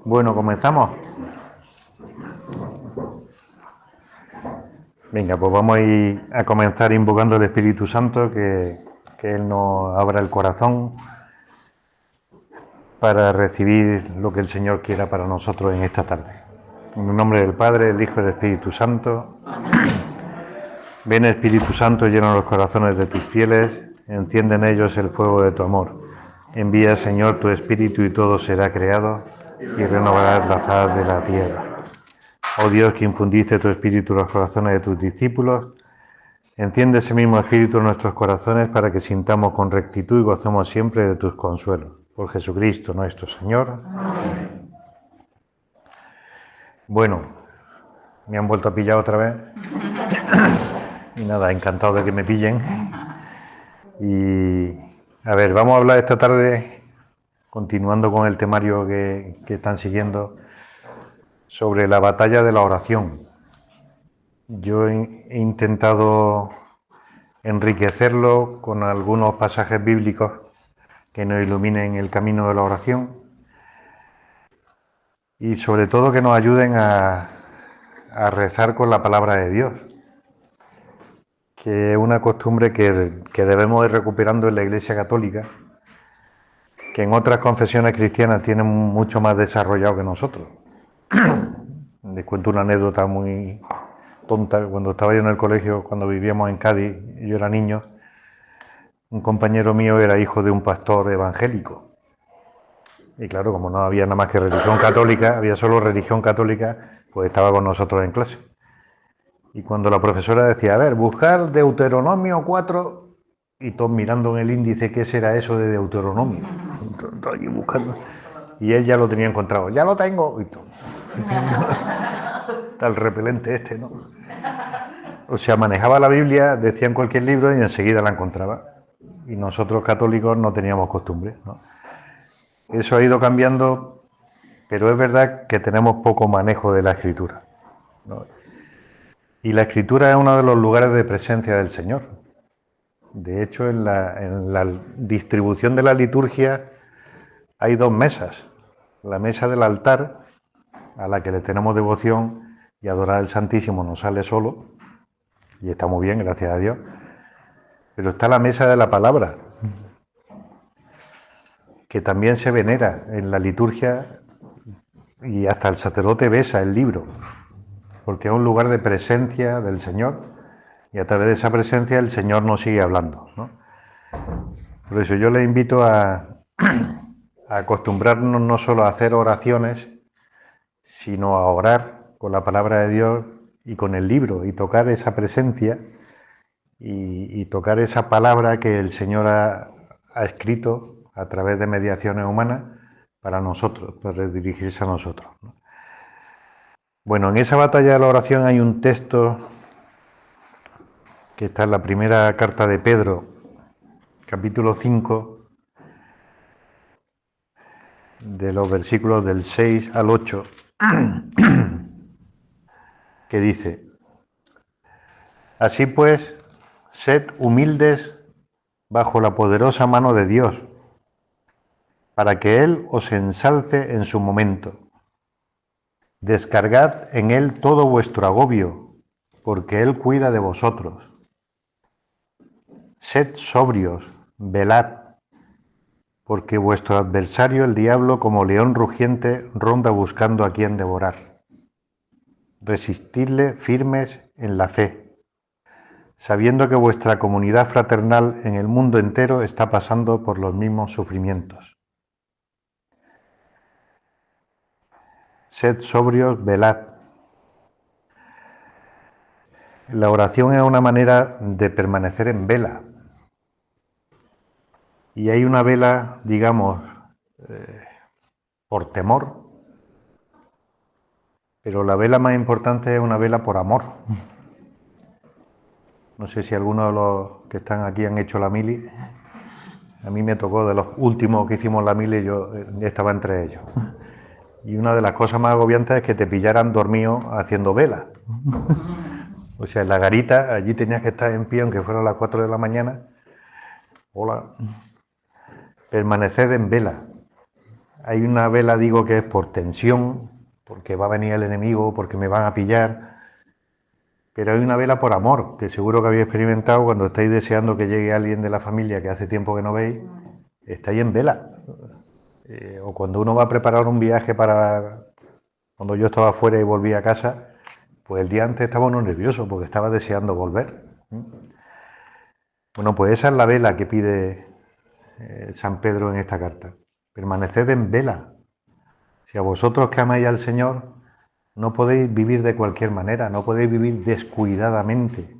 Bueno, comenzamos. Venga, pues vamos a comenzar invocando al Espíritu Santo, que Él nos abra el corazón para recibir lo que el Señor quiera para nosotros en esta tarde. En el nombre del Padre, del Hijo y del Espíritu Santo. Ven, Espíritu Santo, llena los corazones de tus fieles, enciende en ellos el fuego de tu amor. Envía, Señor, tu Espíritu y todo será creado y renovarás la faz de la tierra. Oh Dios, que infundiste tu Espíritu en los corazones de tus discípulos, enciende ese mismo Espíritu en nuestros corazones para que sintamos con rectitud y gocemos siempre de tus consuelos. Por Jesucristo nuestro Señor. Amén. Bueno, me han vuelto a pillar otra vez. Y nada, encantado de que me pillen. Y a ver, vamos a hablar esta tarde, continuando con el temario que están siguiendo, sobre la batalla de la oración. Yo he intentado enriquecerlo con algunos pasajes bíblicos que nos iluminen el camino de la oración y sobre todo que nos ayuden a rezar con la palabra de Dios, que es una costumbre que debemos ir recuperando en la Iglesia Católica, que en otras confesiones cristianas tienen mucho más desarrollado que nosotros. Les cuento una anécdota muy tonta. Cuando estaba yo en el colegio, cuando vivíamos en Cádiz, yo era niño, un compañero mío era hijo de un pastor evangélico. Y claro, como no había nada más que religión católica, había solo religión católica, pues estaba con nosotros en clase. Y cuando la profesora decía, a ver, buscar Deuteronomio 4, y todos mirando en el índice qué será eso de Deuteronomio. Todo aquí buscando. Y él ya lo tenía encontrado. Ya lo tengo. Y todo. Está el repelente este, ¿no? O sea, manejaba la Biblia, decía en cualquier libro y enseguida la encontraba. Y nosotros católicos no teníamos costumbre, ¿no? Eso ha ido cambiando, pero es verdad que tenemos poco manejo de la Escritura, ¿no? Y la Escritura es uno de los lugares de presencia del Señor. De hecho, en la distribución de la liturgia hay dos mesas. La mesa del altar, a la que le tenemos devoción, y adorar al Santísimo nos sale solo, y está muy bien, gracias a Dios. Pero está la mesa de la palabra, que también se venera en la liturgia, y hasta el sacerdote besa el libro, porque es un lugar de presencia del Señor, y a través de esa presencia el Señor nos sigue hablando, ¿no? Por eso yo le invito a acostumbrarnos no solo a hacer oraciones, sino a orar con la palabra de Dios y con el libro, y tocar esa presencia y tocar esa palabra que el Señor ha escrito a través de mediaciones humanas para nosotros, para dirigirse a nosotros, ¿no? Bueno, en esa batalla de la oración hay un texto que está en la primera carta de Pedro, capítulo 5, de los versículos del 6 al 8, que dice: Así pues, sed humildes bajo la poderosa mano de Dios, para que Él os ensalce en su momento. Descargad en Él todo vuestro agobio, porque Él cuida de vosotros. Sed sobrios, velad, porque vuestro adversario, el diablo, como león rugiente, ronda buscando a quien devorar. Resistidle firmes en la fe, sabiendo que vuestra comunidad fraternal en el mundo entero está pasando por los mismos sufrimientos. Sed sobrios, velad. La oración es una manera de permanecer en vela. Y hay una vela, digamos, por temor, pero la vela más importante es una vela por amor. No sé si algunos de los que están aquí han hecho la mili. A mí me tocó, de los últimos que hicimos la mili, yo estaba entre ellos. Y una de las cosas más agobiantes es que te pillaran dormido haciendo vela. O sea, en la garita, allí tenías que estar en pie, aunque fueran las 4 de la mañana. Hola. Permaneced en vela. Hay una vela, digo, que es por tensión, porque va a venir el enemigo, porque me van a pillar. Pero hay una vela por amor, que seguro que habéis experimentado cuando estáis deseando que llegue alguien de la familia que hace tiempo que no veis, estáis en vela. O cuando uno va a preparar un viaje para... Cuando yo estaba fuera y volví a casa, pues el día antes estaba uno nervioso porque estaba deseando volver. Bueno, pues esa es la vela que pide San Pedro en esta carta. Permaneced en vela. Si a vosotros que amáis al Señor, no podéis vivir de cualquier manera, no podéis vivir descuidadamente.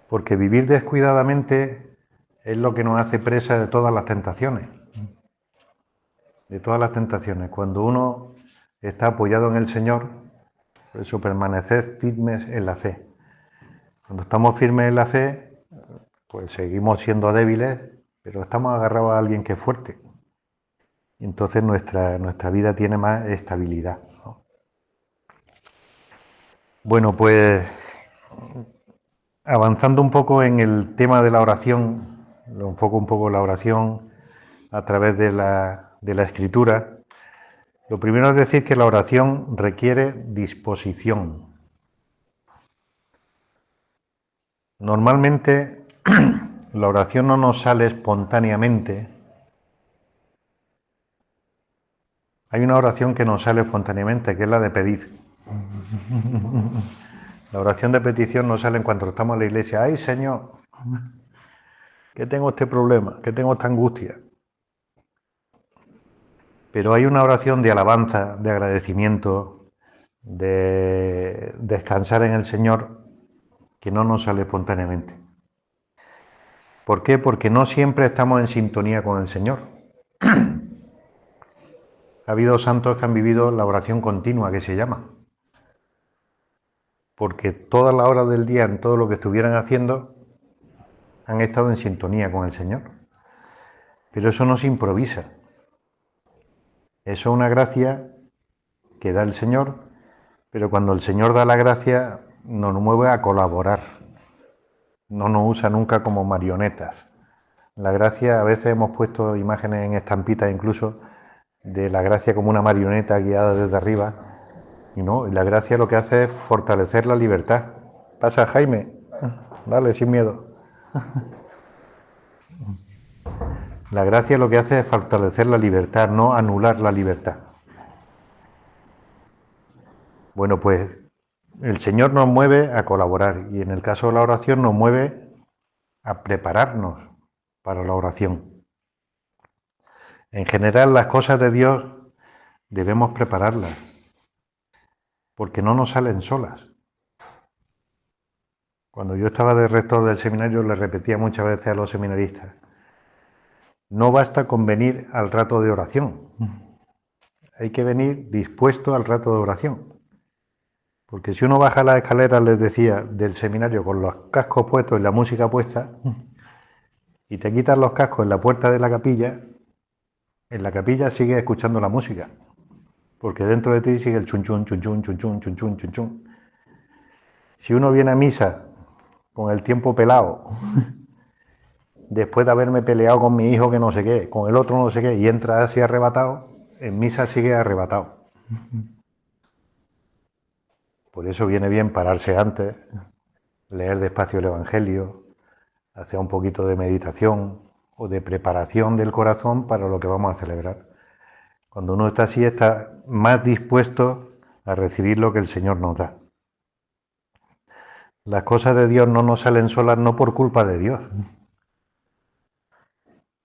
Porque vivir descuidadamente es lo que nos hace presa de todas las tentaciones. De todas las tentaciones. Cuando uno está apoyado en el Señor, por eso permaneced firmes en la fe. Cuando estamos firmes en la fe, pues seguimos siendo débiles, pero estamos agarrados a alguien que es fuerte. Y entonces nuestra vida tiene más estabilidad, ¿no? Bueno, pues avanzando un poco en el tema de la oración, lo enfoco un poco la oración a través de la escritura. Lo primero es decir que la oración requiere disposición. Normalmente la oración no nos sale espontáneamente. Hay una oración que nos sale espontáneamente, que es la de pedir. La oración de petición nos sale cuando estamos en la iglesia. ¡Ay, Señor! Que tengo este problema, que tengo esta angustia. Pero hay una oración de alabanza, de agradecimiento, de descansar en el Señor, que no nos sale espontáneamente. ¿Por qué? Porque no siempre estamos en sintonía con el Señor. Ha habido santos que han vivido la oración continua, que se llama. Porque todas las horas del día, en todo lo que estuvieran haciendo, han estado en sintonía con el Señor. Pero eso no se improvisa. Eso es una gracia que da el Señor, pero cuando el Señor da la gracia, nos mueve a colaborar. No nos usa nunca como marionetas. La gracia, a veces hemos puesto imágenes en estampitas incluso de la gracia como una marioneta guiada desde arriba. Y no, y la gracia lo que hace es fortalecer la libertad. Pasa, Jaime, dale, sin miedo. La gracia lo que hace es fortalecer la libertad, no anular la libertad. Bueno, pues el Señor nos mueve a colaborar y en el caso de la oración nos mueve a prepararnos para la oración. En general, las cosas de Dios debemos prepararlas, porque no nos salen solas. Cuando yo estaba de rector del seminario, le repetía muchas veces a los seminaristas, no basta con venir al rato de oración, hay que venir dispuesto al rato de oración. Porque si uno baja las escaleras, les decía, del seminario con los cascos puestos y la música puesta, y te quitas los cascos en la puerta de la capilla, en la capilla sigues escuchando la música. Porque dentro de ti sigue el chun chun, chun chun, chun chun, chun chun, chun chun. Si uno viene a misa con el tiempo pelado, después de haberme peleado con mi hijo que no sé qué, con el otro no sé qué, y entra así arrebatado, en misa sigue arrebatado. Por eso viene bien pararse antes, leer despacio el Evangelio, hacer un poquito de meditación o de preparación del corazón para lo que vamos a celebrar. Cuando uno está así, está más dispuesto a recibir lo que el Señor nos da. Las cosas de Dios no nos salen solas no por culpa de Dios,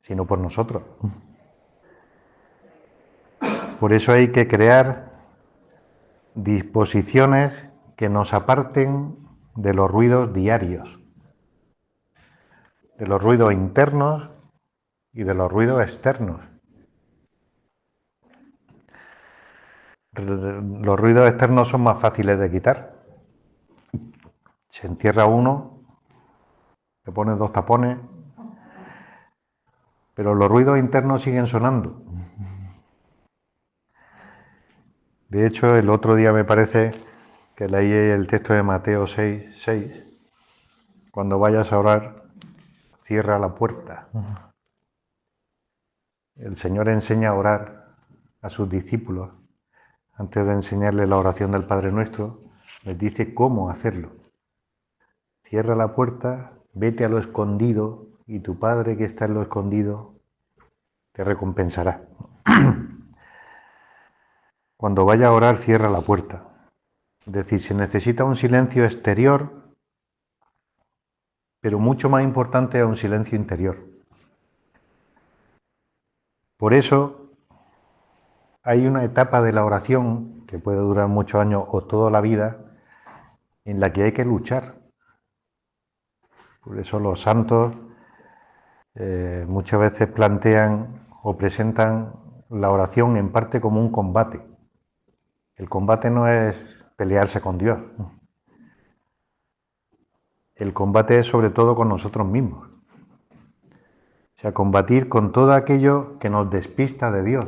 sino por nosotros. Por eso hay que crear disposiciones que nos aparten de los ruidos diarios, de los ruidos internos y de los ruidos externos. Los ruidos externos son más fáciles de quitar. Se encierra uno, le pone dos tapones, pero los ruidos internos siguen sonando. De hecho, el otro día me parece que leí el texto de Mateo 6:6. Cuando vayas a orar, cierra la puerta. el Señor enseña a orar a sus discípulos. Antes de enseñarles la oración del Padre Nuestro, les dice cómo hacerlo. Cierra la puerta, vete a lo escondido y tu Padre que está en lo escondido te recompensará. Cuando vaya a orar, cierra la puerta. Es decir, se necesita un silencio exterior, pero mucho más importante es un silencio interior. Por eso hay una etapa de la oración, que puede durar muchos años o toda la vida, en la que hay que luchar. Por eso los santos muchas veces plantean o presentan la oración en parte como un combate. El combate no es pelearse con Dios. El combate es sobre todo con nosotros mismos. O sea, combatir con todo aquello que nos despista de Dios.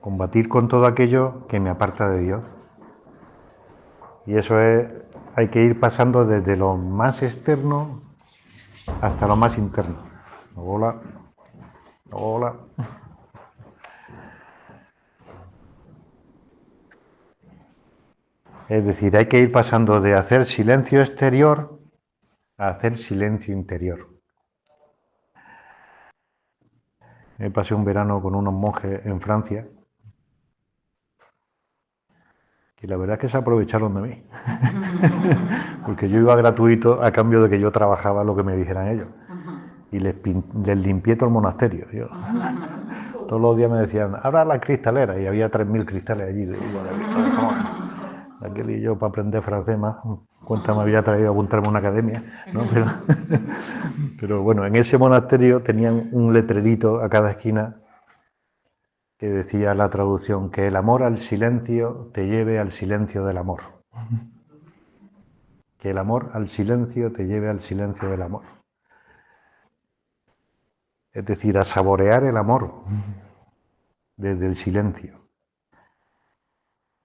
Combatir con todo aquello que me aparta de Dios. Y eso es, hay que ir pasando desde lo más externo hasta lo más interno. Hola. Hola. Es decir, hay que ir pasando de hacer silencio exterior a hacer silencio interior. Me pasé un verano con unos monjes en Francia que la verdad es que se aprovecharon de mí. Porque yo iba gratuito a cambio de que yo trabajaba lo que me dijeran ellos. Y les limpié todo el monasterio. Yo. Todos los días me decían, abra las cristaleras, y había 3.000 cristales allí. Aquel y yo para aprender francés más, cuenta me había traído a apuntarme a una academia, ¿no? Pero bueno, en ese monasterio tenían un letrerito a cada esquina que decía la traducción, que el amor al silencio te lleve al silencio del amor. Que el amor al silencio te lleve al silencio del amor. Es decir, a saborear el amor desde el silencio.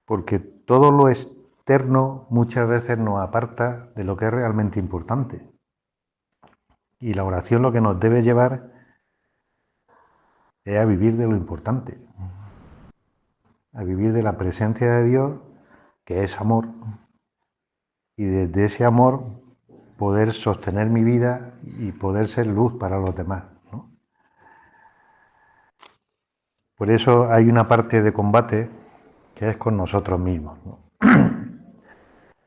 Porque todo lo externo muchas veces nos aparta de lo que es realmente importante. Y la oración lo que nos debe llevar es a vivir de lo importante. A vivir de la presencia de Dios, que es amor. Y desde ese amor poder sostener mi vida y poder ser luz para los demás, ¿no? Por eso hay una parte de combate que es con nosotros mismos, ¿no?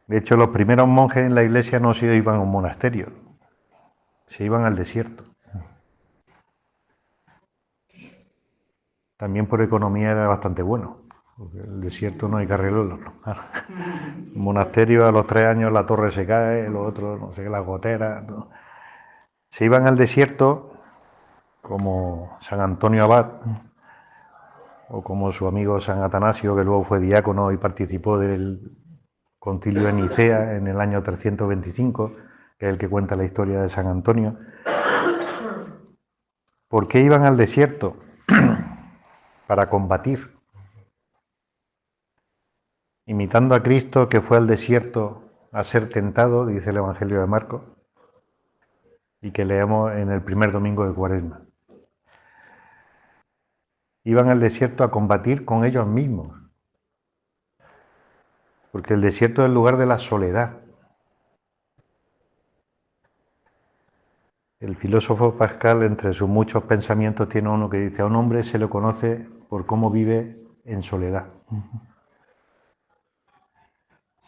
De hecho, los primeros monjes en la iglesia no se iban a un monasterio, se iban al desierto. También por economía era bastante bueno, porque el desierto no hay que arreglarlo, ¿no? El monasterio a los 3 años la torre se cae, lo otro, no sé qué, las goteras, ¿no? Se iban al desierto como San Antonio Abad, o como su amigo San Atanasio, que luego fue diácono y participó del concilio de Nicea en el año 325, que es el que cuenta la historia de San Antonio. ¿Por qué iban al desierto? Para combatir. Imitando a Cristo, que fue al desierto a ser tentado, dice el Evangelio de Marcos, y que leemos en el primer domingo de Cuaresma. Iban al desierto a combatir con ellos mismos, porque el desierto es el lugar de la soledad. El filósofo Pascal, entre sus muchos pensamientos, tiene uno que dice: a un hombre se le conoce por cómo vive en soledad.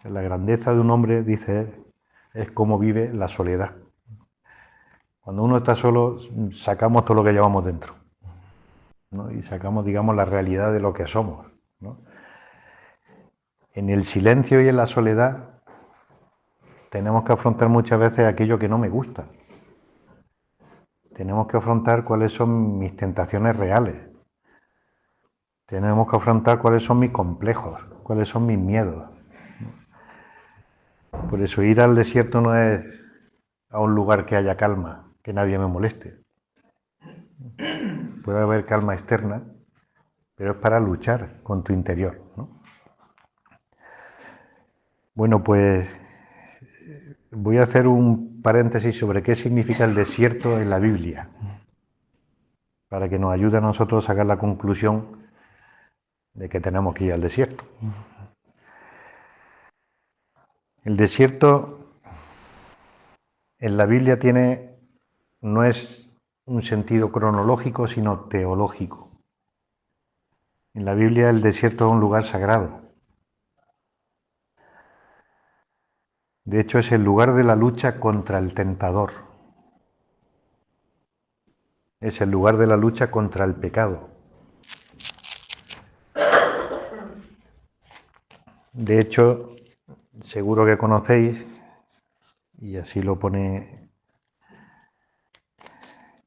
La grandeza de un hombre, dice él, es cómo vive la soledad. Cuando uno está solo, sacamos todo lo que llevamos dentro, ¿no? Y sacamos, digamos, la realidad de lo que somos, ¿no? En el silencio y en la soledad tenemos que afrontar muchas veces aquello que no me gusta. Tenemos que afrontar cuáles son mis tentaciones reales. Tenemos que afrontar cuáles son mis complejos, cuáles son mis miedos. Por eso ir al desierto no es a un lugar que haya calma, que nadie me moleste. Puede haber calma externa, pero es para luchar con tu interior, ¿no? Bueno, pues voy a hacer un paréntesis sobre qué significa el desierto en la Biblia, para que nos ayude a nosotros a sacar la conclusión de que tenemos que ir al desierto. El desierto en la Biblia no es un sentido cronológico, sino teológico. En la Biblia el desierto es un lugar sagrado. De hecho, es el lugar de la lucha contra el tentador. Es el lugar de la lucha contra el pecado. De hecho, seguro que conocéis, y así lo pone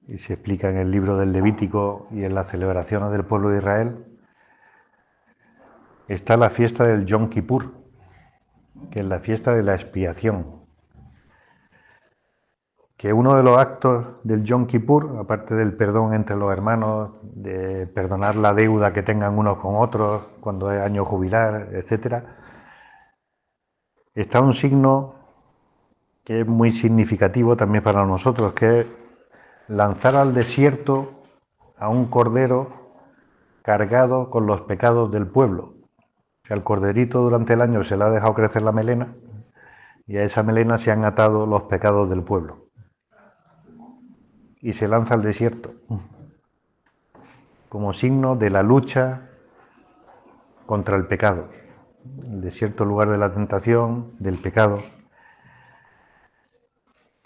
y se explica en el libro del Levítico y en las celebraciones del pueblo de Israel, está la fiesta del Yom Kippur, que es la fiesta de la expiación. Que uno de los actos del Yom Kippur, aparte del perdón entre los hermanos, de perdonar la deuda que tengan unos con otros cuando es año jubilar, etc., está un signo que es muy significativo también para nosotros, que es lanzar al desierto a un cordero cargado con los pecados del pueblo. O sea, al corderito durante el año se le ha dejado crecer la melena y a esa melena se han atado los pecados del pueblo. Y se lanza al desierto como signo de la lucha contra el pecado. El desierto, lugar de la tentación, del pecado.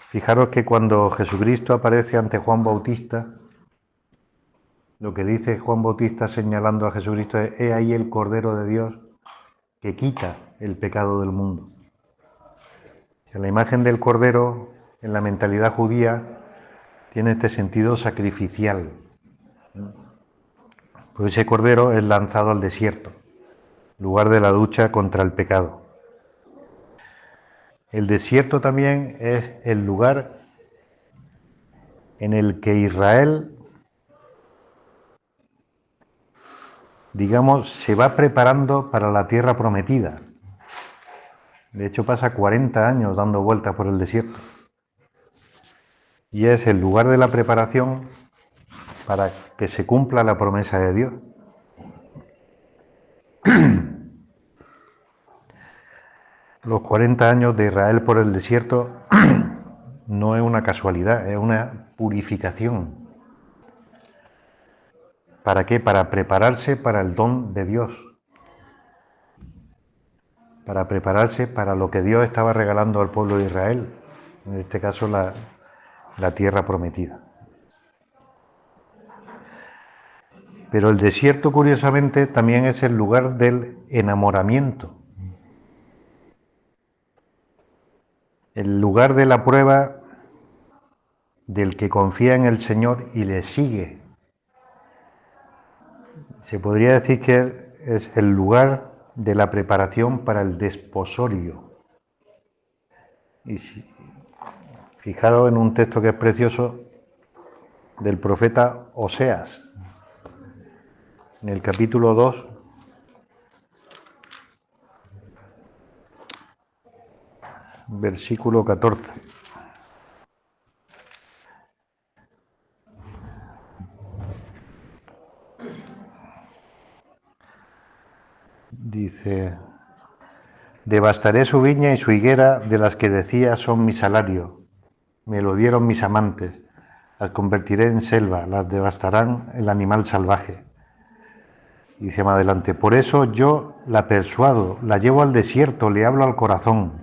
Fijaros que cuando Jesucristo aparece ante Juan Bautista, lo que dice Juan Bautista señalando a Jesucristo es: he ahí el Cordero de Dios que quita el pecado del mundo. O sea, la imagen del Cordero en la mentalidad judía tiene este sentido sacrificial. Pues ese Cordero es lanzado al desierto, lugar de la lucha contra el pecado. El desierto también es el lugar en el que Israel, digamos, se va preparando para la tierra prometida. De hecho, pasa 40 años dando vueltas por el desierto. Y es el lugar de la preparación para que se cumpla la promesa de Dios. Los 40 años de Israel por el desierto no es una casualidad, es una purificación. ¿Para qué? Para prepararse para el don de Dios. Para prepararse para lo que Dios estaba regalando al pueblo de Israel. En este caso, la tierra prometida. Pero el desierto, curiosamente, también es el lugar del enamoramiento. El lugar de la prueba del que confía en el Señor y le sigue. Se podría decir que es el lugar de la preparación para el desposorio. Y fijaros en un texto que es precioso del profeta Oseas, en el capítulo 2, versículo 14. Dice: devastaré su viña y su higuera, de las que decía son mi salario. Me lo dieron mis amantes. Las convertiré en selva, las devastarán el animal salvaje. Y dice más adelante: por eso yo la persuado, la llevo al desierto, le hablo al corazón.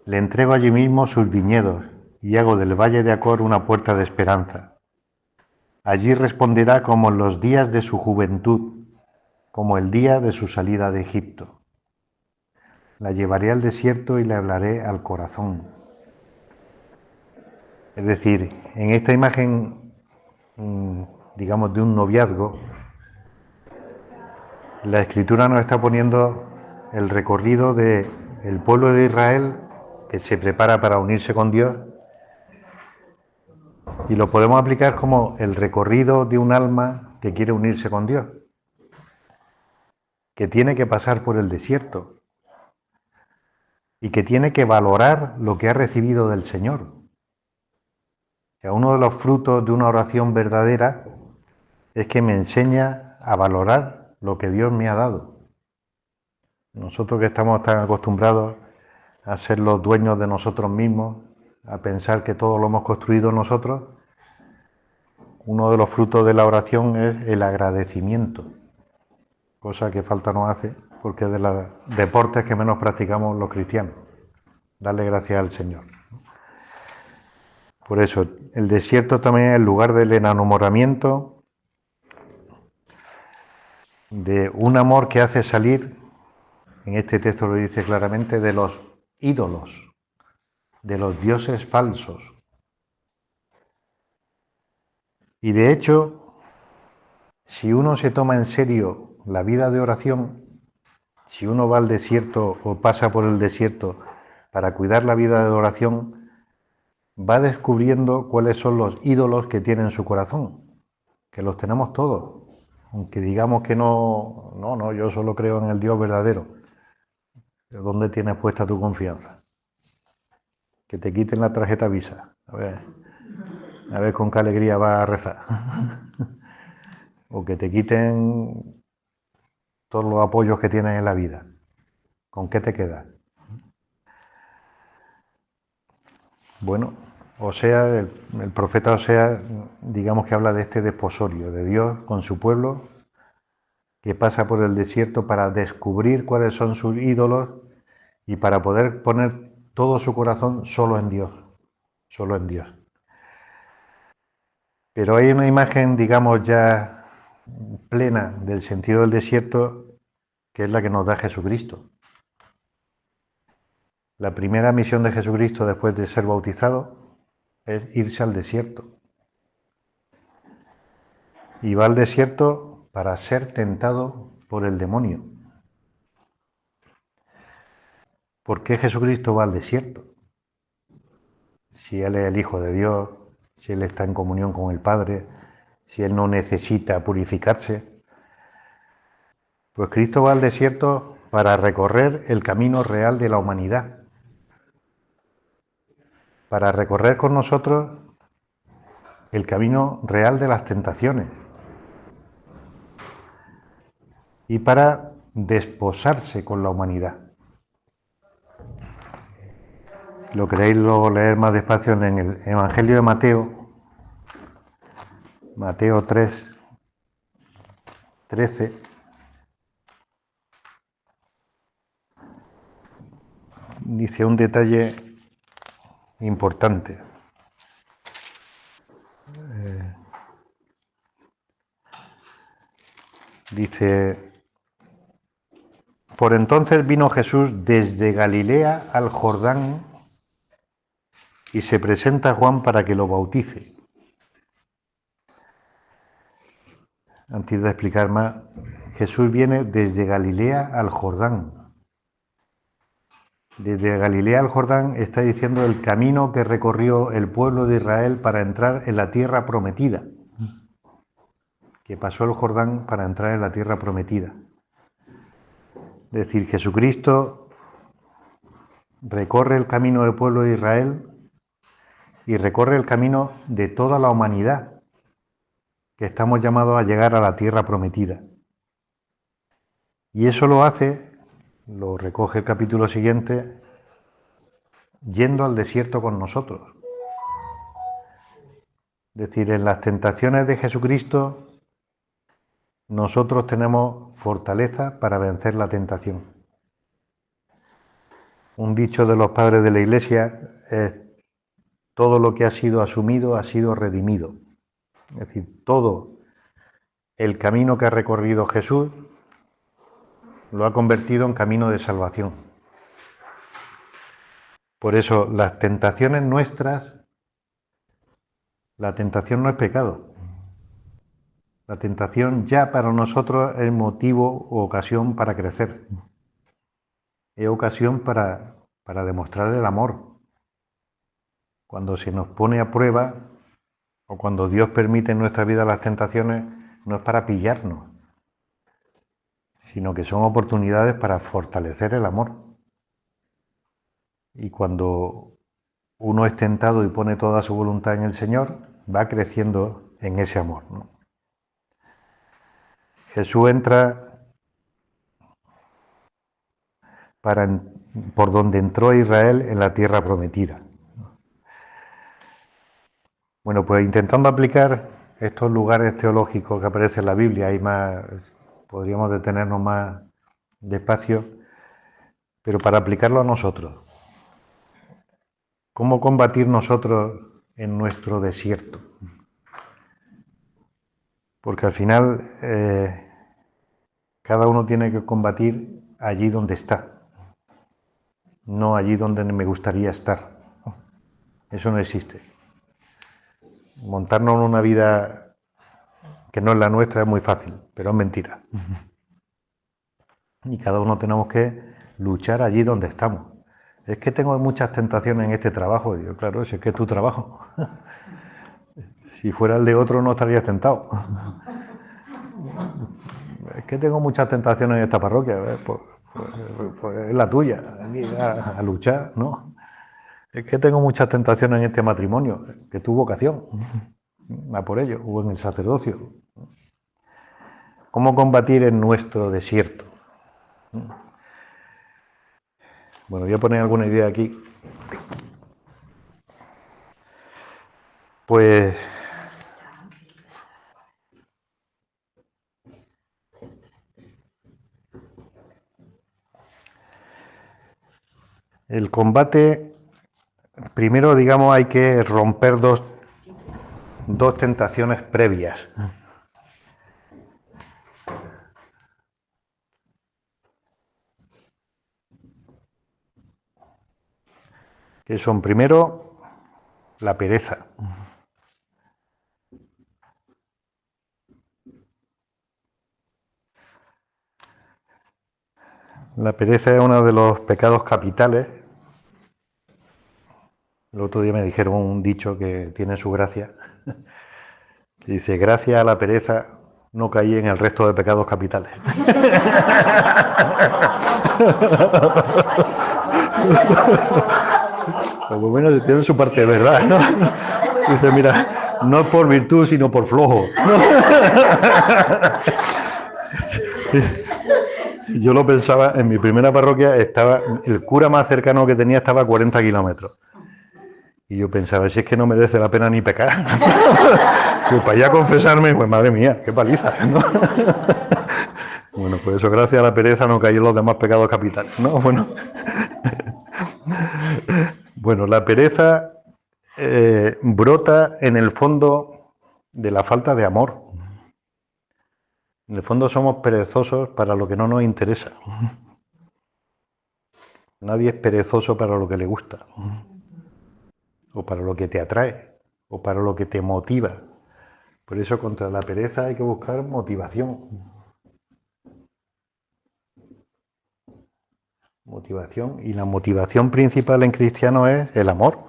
Le entrego allí mismo sus viñedos y hago del valle de Acor una puerta de esperanza. Allí responderá como en los días de su juventud, como el día de su salida de Egipto. La llevaré al desierto y le hablaré al corazón. Es decir, en esta imagen, digamos, de un noviazgo, la Escritura nos está poniendo el recorrido del pueblo de Israel que se prepara para unirse con Dios, y lo podemos aplicar como el recorrido de un alma que quiere unirse con Dios, que tiene que pasar por el desierto y que tiene que valorar lo que ha recibido del Señor. O sea, uno de los frutos de una oración verdadera es que me enseña a valorar lo que Dios me ha dado. Nosotros que estamos tan acostumbrados a ser los dueños de nosotros mismos, a pensar que todo lo hemos construido nosotros, uno de los frutos de la oración es el agradecimiento, cosa que falta nos hace, porque es de los deportes que menos practicamos los cristianos. Darle gracias al Señor. Por eso, el desierto también es el lugar del enamoramiento, de un amor que hace salir, en este texto lo dice claramente, de los ídolos, de los dioses falsos. Y de hecho, si uno se toma en serio la vida de oración, si uno va al desierto o pasa por el desierto para cuidar la vida de oración, va descubriendo cuáles son los ídolos que tiene en su corazón, que los tenemos todos, aunque digamos que no, yo solo creo en el Dios verdadero. ¿Pero dónde tienes puesta tu confianza? Que te quiten la tarjeta Visa, a ver con qué alegría vas a rezar. O que te quiten todos los apoyos que tienes en la vida. ¿Con qué te quedas? Bueno, Osea, el profeta Osea, digamos que habla de este desposorio de Dios con su pueblo, que pasa por el desierto para descubrir cuáles son sus ídolos y para poder poner todo su corazón solo en Dios, solo en Dios. Pero hay una imagen, digamos, ya plena del sentido del desierto, que es la que nos da Jesucristo. La primera misión de Jesucristo después de ser bautizado es irse al desierto. Y va al desierto para ser tentado por el demonio. ¿Por qué Jesucristo va al desierto? Si Él es el Hijo de Dios, si Él está en comunión con el Padre, si Él no necesita purificarse. Pues Cristo va al desierto para recorrer el camino real de la humanidad. Para recorrer con nosotros el camino real de las tentaciones. Y para desposarse con la humanidad. Lo queréis luego leer más despacio en el Evangelio de Mateo, Mateo 3, 13. Dice un detalle importante. Dice, por entonces vino Jesús desde Galilea al Jordán y se presenta a Juan para que lo bautice. Antes de explicar más, Jesús viene desde Galilea al Jordán. Desde Galilea al Jordán está diciendo el camino que recorrió el pueblo de Israel para entrar en la tierra prometida. Que pasó el Jordán para entrar en la tierra prometida. Es decir, Jesucristo recorre el camino del pueblo de Israel y recorre el camino de toda la humanidad, que estamos llamados a llegar a la tierra prometida. Y eso lo hace, lo recoge el capítulo siguiente, yendo al desierto con nosotros. Es decir, en las tentaciones de Jesucristo, nosotros tenemos fortaleza para vencer la tentación. Un dicho de los padres de la Iglesia es: todo lo que ha sido asumido ha sido redimido. Es decir, todo el camino que ha recorrido Jesús lo ha convertido en camino de salvación. Por eso, las tentaciones nuestras, la tentación no es pecado. La tentación ya para nosotros es motivo o ocasión para crecer. Es ocasión para demostrar el amor. Cuando se nos pone a prueba o cuando Dios permite en nuestra vida las tentaciones, no es para pillarnos, sino que son oportunidades para fortalecer el amor. Y cuando uno es tentado y pone toda su voluntad en el Señor, va creciendo en ese amor, ¿no? Jesús entra por donde entró Israel en la tierra prometida. Bueno, pues intentando aplicar estos lugares teológicos que aparecen en la Biblia, hay más, podríamos detenernos más despacio, pero para aplicarlo a nosotros. ¿Cómo combatir nosotros en nuestro desierto? Porque al final cada uno tiene que combatir allí donde está, no allí donde me gustaría estar. Eso no existe. Montarnos en una vida que no es la nuestra es muy fácil, pero es mentira. Y cada uno tenemos que luchar allí donde estamos. Es que tengo muchas tentaciones en este trabajo. Y yo, claro, si es que es tu trabajo. Si fuera el de otro no estarías tentado. Es que tengo muchas tentaciones en esta parroquia. Pues es la tuya, a luchar, ¿no? Es que tengo muchas tentaciones en este matrimonio, que tu vocación, a por ello, o en el sacerdocio. ¿Cómo combatir en nuestro desierto? Bueno, voy a poner alguna idea aquí. Pues el combate, primero digamos, hay que romper dos tentaciones previas. Que son primero la pereza. La pereza es uno de los pecados capitales. El otro día me dijeron un dicho que tiene su gracia, que dice, gracias a la pereza no caí en el resto de pecados capitales. Pues bueno, tiene su parte de verdad, ¿no? Dice, mira, no es por virtud, sino por flojo. Yo lo pensaba, en mi primera parroquia estaba, el cura más cercano que tenía estaba a 40 kilómetros. Y yo pensaba, si es que no merece la pena ni pecar. Pues para allá confesarme, pues madre mía, qué paliza, ¿no? Bueno, pues eso, gracias a la pereza no caí en los demás pecados capitales, ¿no? Bueno, la pereza brota en el fondo de la falta de amor. En el fondo somos perezosos para lo que no nos interesa. Nadie es perezoso para lo que le gusta, o para lo que te atrae, o para lo que te motiva. Por eso contra la pereza hay que buscar motivación. Motivación. Y la motivación principal en cristiano es el amor.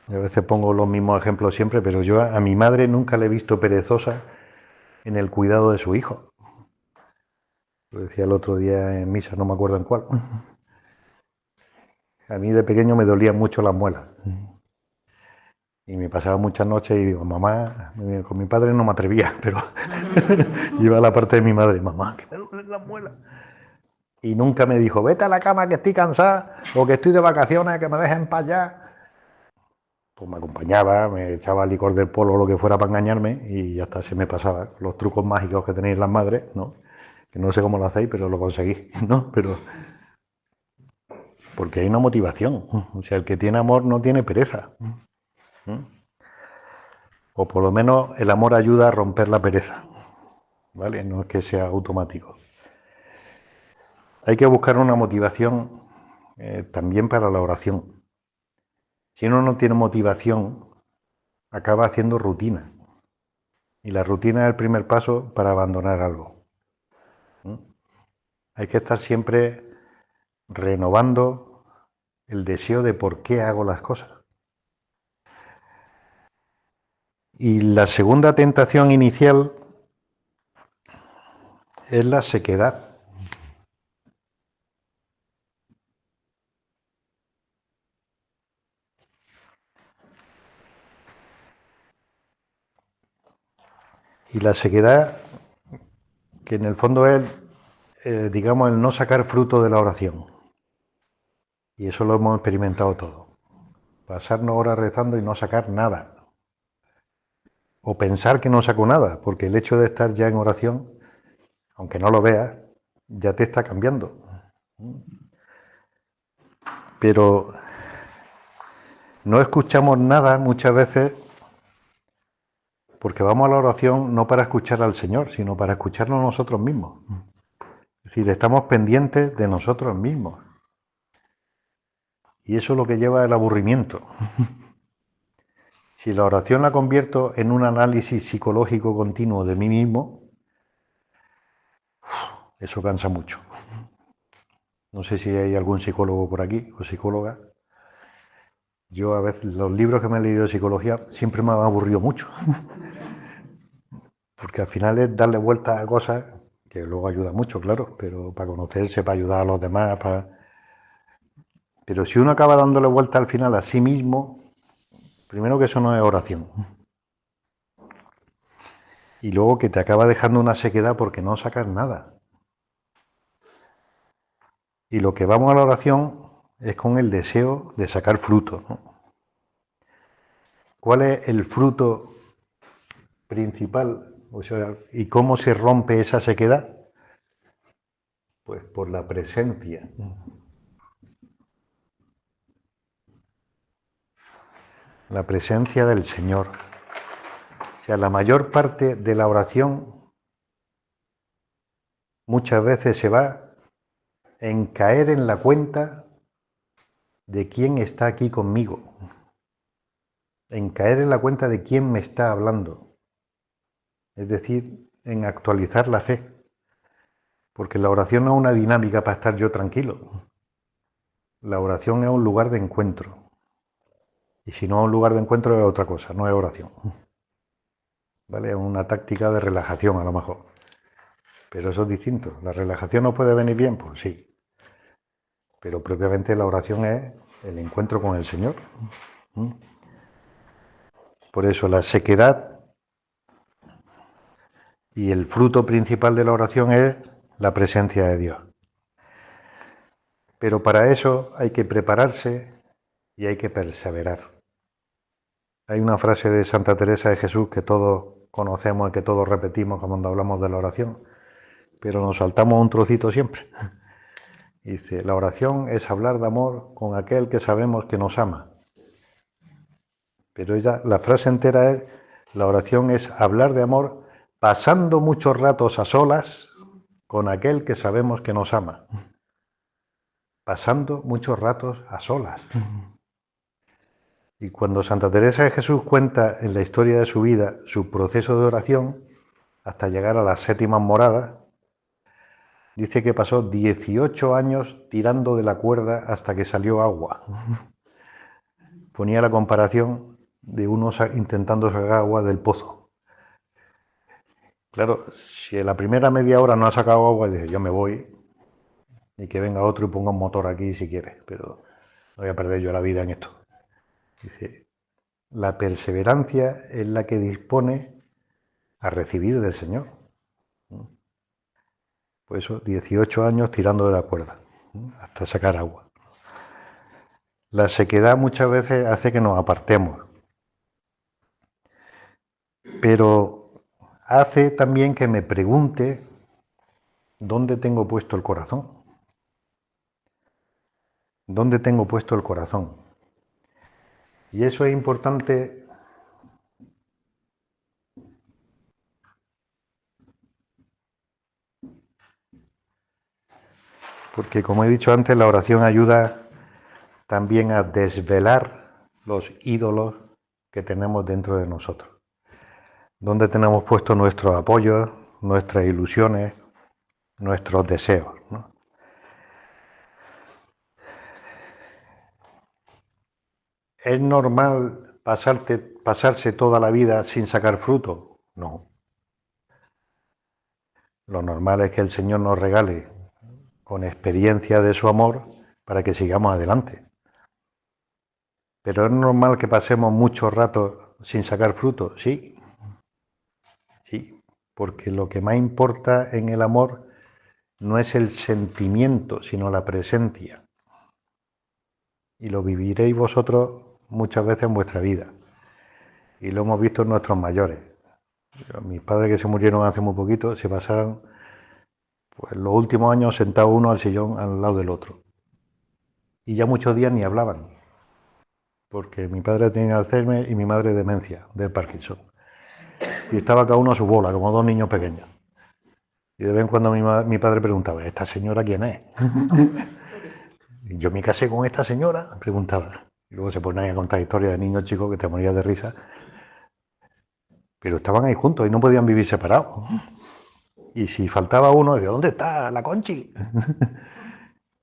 Yo a veces pongo los mismos ejemplos siempre, pero yo a mi madre nunca le he visto perezosa en el cuidado de su hijo. Lo decía el otro día en misa, no me acuerdo en cuál. A mí de pequeño me dolían mucho las muelas. Y me pasaba muchas noches y digo, mamá, con mi padre no me atrevía, pero iba a la parte de mi madre, mamá, que me duelen las muelas. Y nunca me dijo, vete a la cama que estoy cansada, o que estoy de vacaciones, que me dejen para allá. Pues me acompañaba, me echaba licor del polo o lo que fuera para engañarme y ya está, se me pasaba. Los trucos mágicos que tenéis las madres, ¿no? Que no sé cómo lo hacéis, pero lo conseguís, ¿no? Pero porque hay una motivación. O sea, el que tiene amor no tiene pereza. O por lo menos el amor ayuda a romper la pereza, ¿vale? No es que sea automático. Hay que buscar una motivación también para la oración. Si uno no tiene motivación, acaba haciendo rutina. Y la rutina es el primer paso para abandonar algo. Hay que estar siempre renovando el deseo de por qué hago las cosas. Y la segunda tentación inicial es la sequedad. Y la sequedad, que en el fondo es, digamos, el no sacar fruto de la oración. Y eso lo hemos experimentado todos. Pasarnos horas rezando y no sacar nada. O pensar que no saco nada, porque el hecho de estar ya en oración, aunque no lo veas, ya te está cambiando. Pero no escuchamos nada muchas veces porque vamos a la oración no para escuchar al Señor, sino para escucharnos nosotros mismos. Es decir, estamos pendientes de nosotros mismos. Y eso es lo que lleva al aburrimiento. Si la oración la convierto en un análisis psicológico continuo de mí mismo, eso cansa mucho. No sé si hay algún psicólogo por aquí o psicóloga. Yo a veces los libros que me he leído de psicología siempre me han aburrido mucho. Porque al final es darle vueltas a cosas que luego ayuda mucho, claro, pero para conocerse, para ayudar a los demás, Pero si uno acaba dándole vuelta al final a sí mismo, primero que eso no es oración. Y luego que te acaba dejando una sequedad porque no sacas nada. Y lo que vamos a la oración es con el deseo de sacar fruto, ¿no? ¿Cuál es el fruto principal? O sea, ¿y cómo se rompe esa sequedad? Pues por la presencia. La presencia del Señor. O sea, la mayor parte de la oración muchas veces se va en caer en la cuenta de quién está aquí conmigo, en caer en la cuenta de quién me está hablando, es decir, en actualizar la fe, porque la oración no es una dinámica para estar yo tranquilo, la oración es un lugar de encuentro, y si no es un lugar de encuentro es otra cosa, no es oración, ¿vale? Es una táctica de relajación a lo mejor, pero eso es distinto. ¿La relajación nos puede venir bien? Pues sí, pero propiamente la oración es el encuentro con el Señor. Por eso la sequedad y el fruto principal de la oración es la presencia de Dios. Pero para eso hay que prepararse y hay que perseverar. Hay una frase de Santa Teresa de Jesús que todos conocemos y que todos repetimos cuando hablamos de la oración, pero nos saltamos un trocito siempre. Dice, la oración es hablar de amor con aquel que sabemos que nos ama. Pero la frase entera es, la oración es hablar de amor pasando muchos ratos a solas con aquel que sabemos que nos ama. Pasando muchos ratos a solas. Y cuando Santa Teresa de Jesús cuenta en la historia de su vida su proceso de oración, hasta llegar a las 7 moradas, dice que pasó 18 años tirando de la cuerda hasta que salió agua. Ponía la comparación de unos intentando sacar agua del pozo. Claro, si en la primera media hora no ha sacado agua, dice, yo me voy, y que venga otro y ponga un motor aquí si quiere, pero no voy a perder yo la vida en esto. Dice, la perseverancia es la que dispone a recibir del Señor. Por eso, 18 años tirando de la cuerda, hasta sacar agua. La sequedad muchas veces hace que nos apartemos, pero hace también que me pregunte dónde tengo puesto el corazón. ¿Dónde tengo puesto el corazón? Y eso es importante porque, como he dicho antes, la oración ayuda también a desvelar los ídolos que tenemos dentro de nosotros. ¿Dónde tenemos puesto nuestros apoyos, nuestras ilusiones, nuestros deseos, ¿no? ¿Es normal pasarse toda la vida sin sacar fruto? No. Lo normal es que el Señor nos regale con experiencia de su amor para que sigamos adelante. ¿Pero es normal que pasemos muchos ratos sin sacar fruto? Sí. Sí, porque lo que más importa en el amor no es el sentimiento, sino la presencia. Y lo viviréis vosotros muchas veces en vuestra vida. Y lo hemos visto en nuestros mayores. Mis padres, que se murieron hace muy poquito, se pasaron pues, los últimos años sentados uno al sillón al lado del otro. Y ya muchos días ni hablaban, porque mi padre tenía Alzheimer y mi madre demencia, de Parkinson. Y estaba cada uno a su bola, como dos niños pequeños. Y de vez en cuando mi padre preguntaba, ¿esta señora quién es? Y yo me casé con esta señora, preguntaba. Y luego se ponían a contar historias de niños chicos que te morías de risa. Pero estaban ahí juntos y no podían vivir separados. Y si faltaba uno, decía, ¿dónde está la Conchi?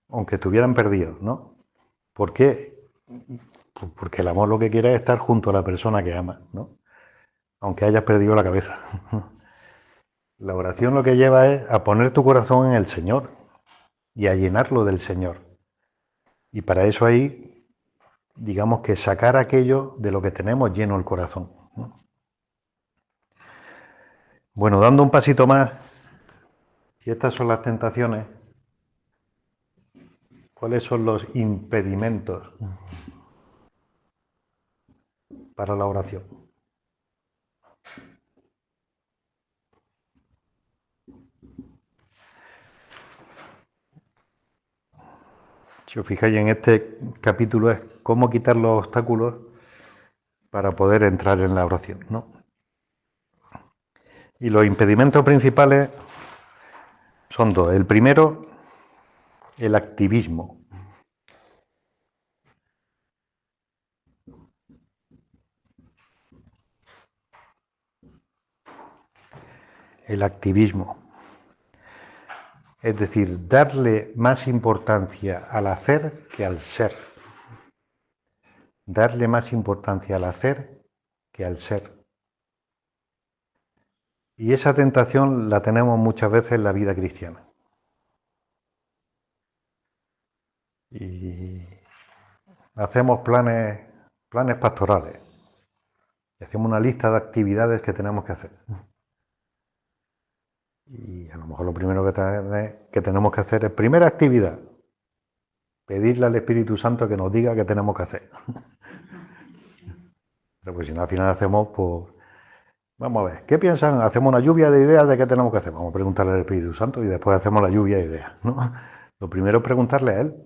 Aunque estuvieran perdidos, ¿no? ¿Por qué? Porque el amor lo que quiere es estar junto a la persona que ama, ¿no? Aunque hayas perdido la cabeza. La oración lo que lleva es a poner tu corazón en el Señor y a llenarlo del Señor. Y para eso hay, digamos que sacar aquello de lo que tenemos lleno el corazón, ¿no? Bueno, dando un pasito más, si estas son las tentaciones, ¿cuáles son los impedimentos para la oración? Si os fijáis en este capítulo es cómo quitar los obstáculos para poder entrar en la oración, ¿no? Y los impedimentos principales son dos. El primero, el activismo. El activismo. Es decir, darle más importancia al hacer que al ser. Darle más importancia al hacer que al ser. Y esa tentación la tenemos muchas veces en la vida cristiana. Y hacemos planes pastorales. Y hacemos una lista de actividades que tenemos que hacer. Y a lo mejor lo primero que tenemos que hacer es, primera actividad, pedirle al Espíritu Santo que nos diga qué tenemos que hacer. Pero pues si no, al final hacemos, pues, vamos a ver, ¿qué piensan? Hacemos una lluvia de ideas de qué tenemos que hacer. Vamos a preguntarle al Espíritu Santo y después hacemos la lluvia de ideas, ¿no? Lo primero es preguntarle a Él.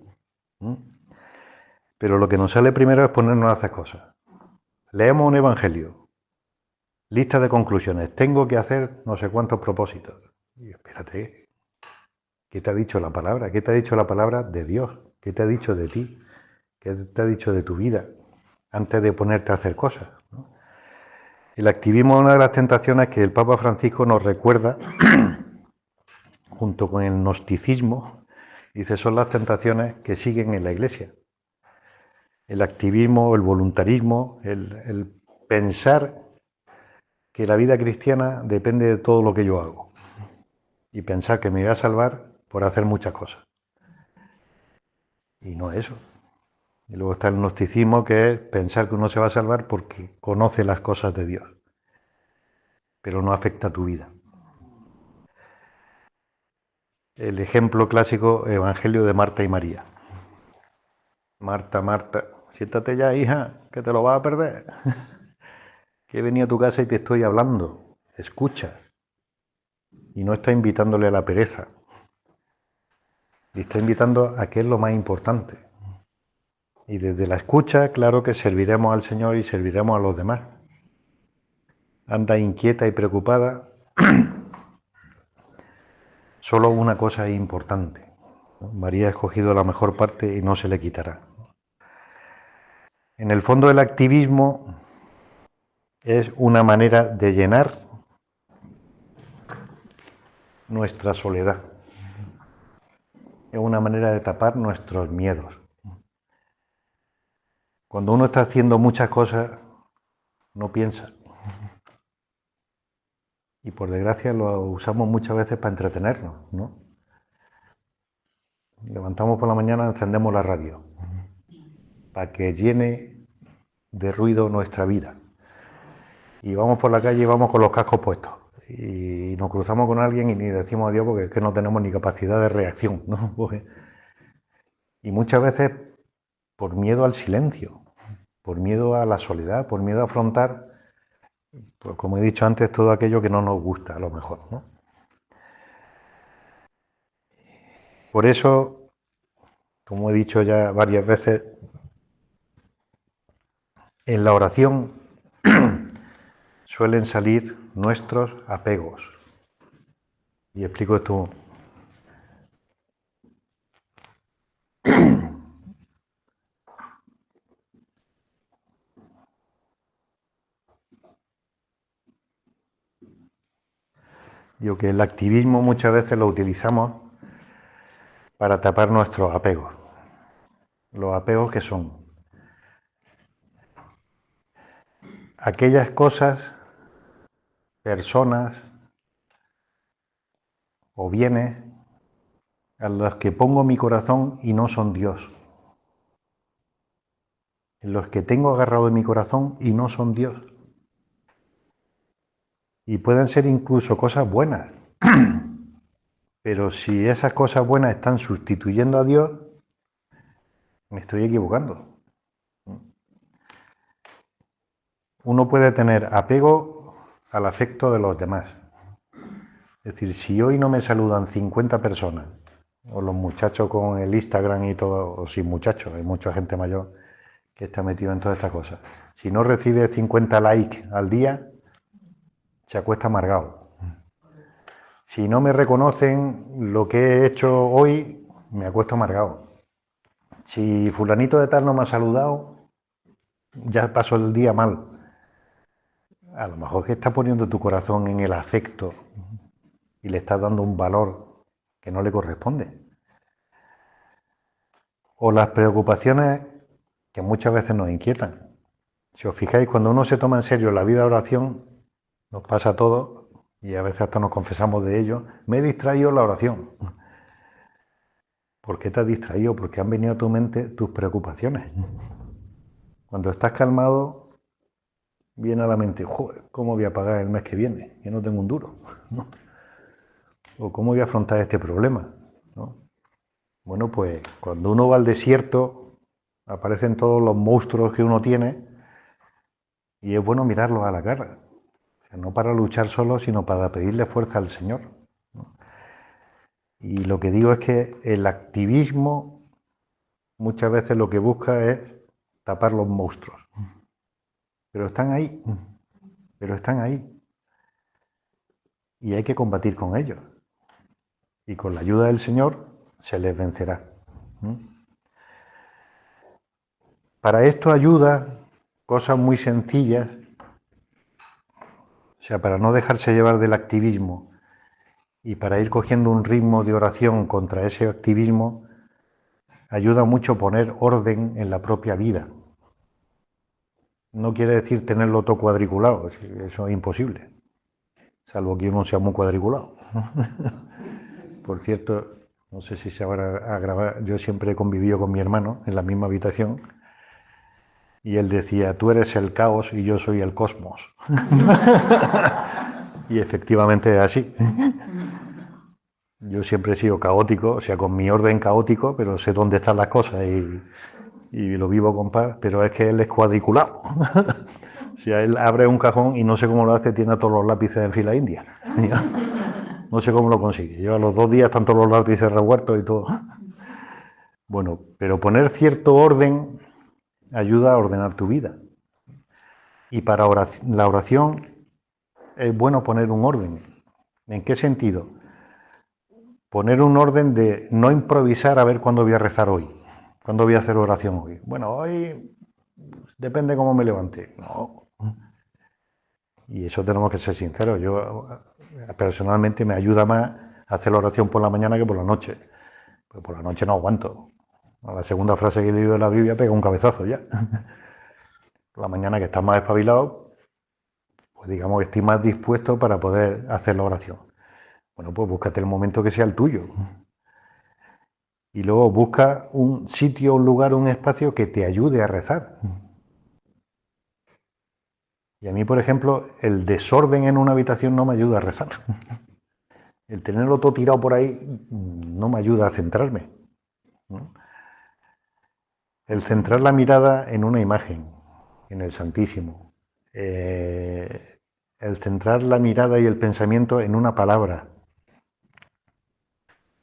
Pero lo que nos sale primero es ponernos a hacer cosas. Leemos un evangelio, lista de conclusiones, tengo que hacer no sé cuántos propósitos. Y espérate, ¿qué te ha dicho la palabra? ¿Qué te ha dicho la palabra de Dios? ¿Qué te ha dicho de ti? ¿Qué te ha dicho de tu vida? Antes de ponerte a hacer cosas, ¿no? El activismo es una de las tentaciones que el Papa Francisco nos recuerda, junto con el gnosticismo, dice, son las tentaciones que siguen en la Iglesia. El activismo, el voluntarismo, el pensar que la vida cristiana depende de todo lo que yo hago y pensar que me voy a salvar por hacer muchas cosas. Y no es eso. Y luego está el gnosticismo, que es pensar que uno se va a salvar porque conoce las cosas de Dios, pero no afecta a tu vida. El ejemplo clásico, Evangelio de Marta y María. Marta, Marta, siéntate ya, hija, que te lo vas a perder. Que he venido a tu casa y te estoy hablando. Escucha. Y no está invitándole a la pereza. Y está invitando a que es lo más importante. Y desde la escucha, claro que serviremos al Señor y serviremos a los demás. Anda inquieta y preocupada. Solo una cosa es importante. María ha escogido la mejor parte y no se le quitará. En el fondo, el activismo es una manera de llenar nuestra soledad. Es una manera de tapar nuestros miedos. Cuando uno está haciendo muchas cosas, no piensa. Y por desgracia lo usamos muchas veces para entretenernos, ¿no? Levantamos por la mañana, encendemos la radio, para que llene de ruido nuestra vida. Y vamos por la calle y vamos con los cascos puestos. y nos cruzamos con alguien y ni decimos adiós porque es que no tenemos ni capacidad de reacción, ¿no? Y muchas veces por miedo al silencio, por miedo a la soledad, por miedo a afrontar, pues como he dicho antes, todo aquello que no nos gusta a lo mejor, ¿no? Por eso, como he dicho ya varias veces, en la oración suelen salir nuestros apegos. Y explico esto. Digo que el activismo muchas veces lo utilizamos para tapar nuestros apegos. Los apegos que son aquellas cosas, personas o bienes a los que pongo mi corazón y no son Dios. En los que tengo agarrado en mi corazón y no son Dios. Y pueden ser incluso cosas buenas. Pero si esas cosas buenas están sustituyendo a Dios, me estoy equivocando. Uno puede tener apego al afecto de los demás. Es decir, si hoy no me saludan 50 personas, o los muchachos con el Instagram y todo, o sin muchachos, hay mucha gente mayor que está metido en todas estas cosas. Si no recibe 50 likes al día, se acuesta amargado. Si no me reconocen lo que he hecho hoy, me acuesto amargado. Si fulanito de tal no me ha saludado, ya pasó el día mal. A lo mejor que estás poniendo tu corazón en el afecto y le estás dando un valor que no le corresponde. O las preocupaciones que muchas veces nos inquietan. Si os fijáis, cuando uno se toma en serio la vida de oración, nos pasa a todos, y a veces hasta nos confesamos de ello, me he distraído en la oración. ¿Por qué te has distraído? Porque han venido a tu mente tus preocupaciones. Cuando estás calmado, viene a la mente, joder, ¿cómo voy a pagar el mes que viene? Que no tengo un duro. ¿No? O ¿cómo voy a afrontar este problema? ¿No? Bueno, pues cuando uno va al desierto, aparecen todos los monstruos que uno tiene y es bueno mirarlos a la cara. O sea, no para luchar solo, sino para pedirle fuerza al Señor, ¿no? Y lo que digo es que el activismo muchas veces lo que busca es tapar los monstruos. Pero están ahí, pero están ahí. Y hay que combatir con ellos. Y con la ayuda del Señor se les vencerá. Para esto ayuda cosas muy sencillas, o sea, para no dejarse llevar del activismo y para ir cogiendo un ritmo de oración contra ese activismo, ayuda mucho poner orden en la propia vida. No quiere decir tenerlo todo cuadriculado, eso es imposible, salvo que uno sea muy cuadriculado. Por cierto, no sé si se habrá a grabar, yo siempre he convivido con mi hermano en la misma habitación y él decía, tú eres el caos y yo soy el cosmos. Y efectivamente es así. Yo siempre he sido caótico, o sea, con mi orden caótico, pero sé dónde están las cosas y lo vivo con paz, pero es que él es cuadriculado. O sea, él abre un cajón y no sé cómo lo hace, tiene todos los lápices en fila india. No sé cómo lo consigue. Lleva los 2 días, están todos los lápices revueltos y todo. Bueno, pero poner cierto orden ayuda a ordenar tu vida. Y para la oración es bueno poner un orden. ¿En qué sentido? Poner un orden de no improvisar a ver cuándo voy a rezar hoy, cuándo voy a hacer oración hoy. Bueno, hoy depende cómo me levante. No. Y eso tenemos que ser sinceros. Yo personalmente me ayuda más hacer la oración por la mañana que por la noche. Pues por la noche no aguanto. A la segunda frase que he leído de la Biblia pega un cabezazo ya. Por la mañana que estás más espabilado, pues digamos que estoy más dispuesto para poder hacer la oración. Bueno, pues búscate el momento que sea el tuyo. Y luego busca un sitio, un lugar, un espacio que te ayude a rezar. Y a mí, por ejemplo, el desorden en una habitación no me ayuda a rezar. El tenerlo todo tirado por ahí no me ayuda a centrarme, ¿no? El centrar la mirada en una imagen, en el Santísimo. El centrar la mirada y el pensamiento en una palabra.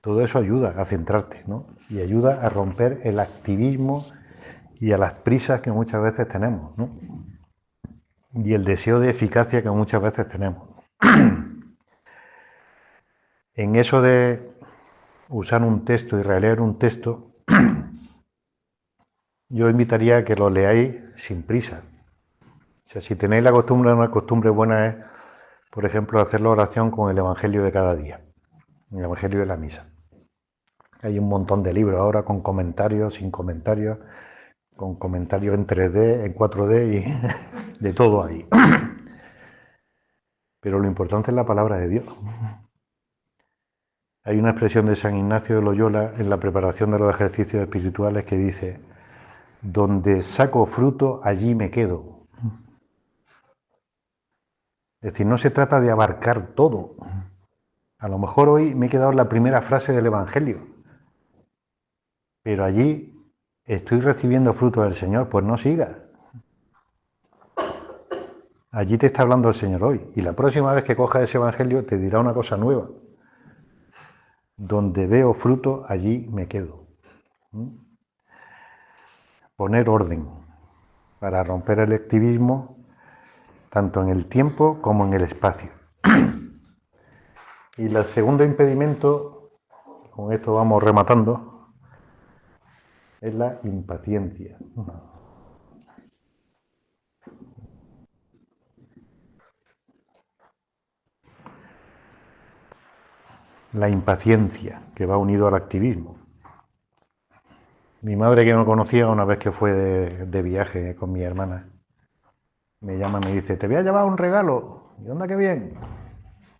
Todo eso ayuda a centrarte, ¿no? Y ayuda a romper el activismo y a las prisas que muchas veces tenemos, ¿no? Y el deseo de eficacia que muchas veces tenemos. En eso de usar un texto y releer un texto, yo invitaría a que lo leáis sin prisa. O sea, si tenéis la costumbre, una costumbre buena es, por ejemplo, hacer la oración con el Evangelio de cada día, el Evangelio de la misa. Hay un montón de libros ahora con comentarios, sin comentarios, con comentarios en 3D, en 4D y de todo ahí. Pero lo importante es la palabra de Dios. Hay una expresión de San Ignacio de Loyola en la preparación de los ejercicios espirituales que dice: donde saco fruto, allí me quedo. Es decir, no se trata de abarcar todo. A lo mejor hoy me he quedado en la primera frase del Evangelio, pero allí estoy recibiendo fruto del Señor, pues no sigas. Allí te está hablando el Señor hoy, y la próxima vez que cojas ese Evangelio te dirá una cosa nueva. Donde veo fruto, allí me quedo. Poner orden para romper el activismo tanto en el tiempo como en el espacio. Y el segundo impedimento, con esto vamos rematando, es la impaciencia. La impaciencia que va unido al activismo. Mi madre, que no conocía, una vez que fue de viaje con mi hermana, me llama y me dice: te voy a llevar un regalo. ¿Y onda qué bien?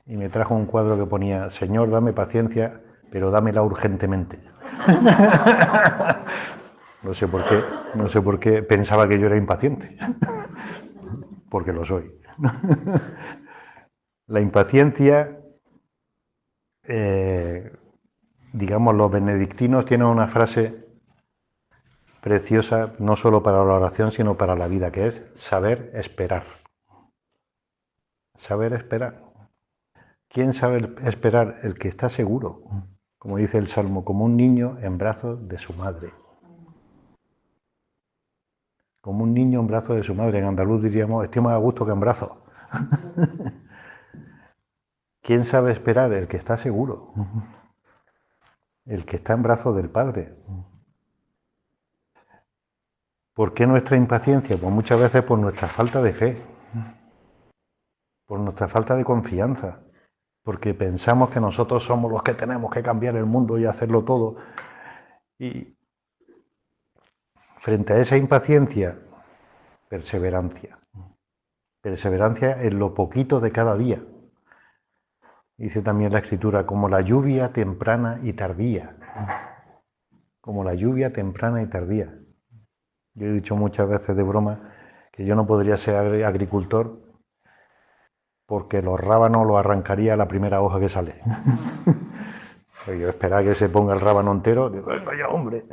Y me trajo un cuadro que ponía: Señor, dame paciencia, pero dámela urgentemente. No sé por qué pensaba que yo era impaciente, porque lo soy. La impaciencia, digamos, los benedictinos tienen una frase preciosa, no solo para la oración, sino para la vida, que es saber esperar. Saber esperar. ¿Quién sabe esperar? El que está seguro, como dice el Salmo, como un niño en brazos de su madre. Como un niño en brazos de su madre. En andaluz diríamos: estoy más a gusto que en brazos. ¿Quién sabe esperar? El que está seguro. El que está en brazos del Padre. ¿Por qué nuestra impaciencia? Pues muchas veces por nuestra falta de fe, por nuestra falta de confianza, porque pensamos que nosotros somos los que tenemos que cambiar el mundo y hacerlo todo. Y frente a esa impaciencia, perseverancia. Perseverancia en lo poquito de cada día. Dice también la Escritura: como la lluvia temprana y tardía. Como la lluvia temprana y tardía. Yo he dicho muchas veces de broma que yo no podría ser agricultor porque los rábanos los arrancaría a la primera hoja que sale. Yo esperaba que se ponga el rábano entero, digo: venga ya, hombre.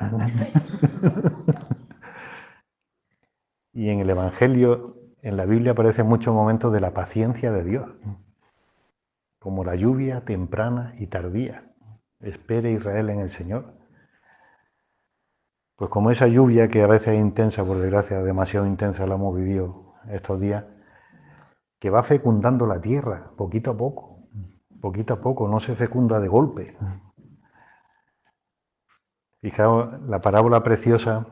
Y en el Evangelio, en la Biblia, aparecen muchos momentos de la paciencia de Dios, como la lluvia temprana y tardía. Espere Israel en el Señor. Pues como esa lluvia, que a veces es intensa, por desgracia, demasiado intensa, la hemos vivido estos días, que va fecundando la tierra, poquito a poco, no se fecunda de golpe. Fijaos la parábola preciosa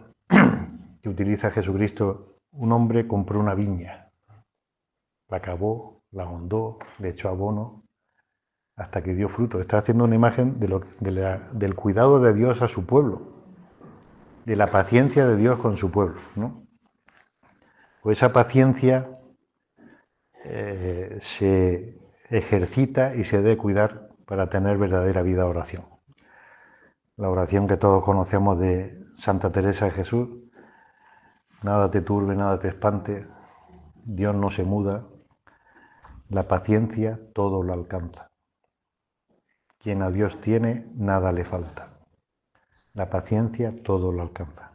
que utiliza Jesucristo: un hombre compró una viña, la cavó, la hondó, le echó abono, hasta que dio fruto. Está haciendo una imagen del cuidado de Dios a su pueblo, de la paciencia de Dios con su pueblo, ¿no? Pues esa paciencia se ejercita y se debe cuidar para tener verdadera vida de oración. La oración que todos conocemos de Santa Teresa de Jesús: nada te turbe, nada te espante, Dios no se muda, la paciencia todo lo alcanza. Quien a Dios tiene, nada le falta. La paciencia todo lo alcanza.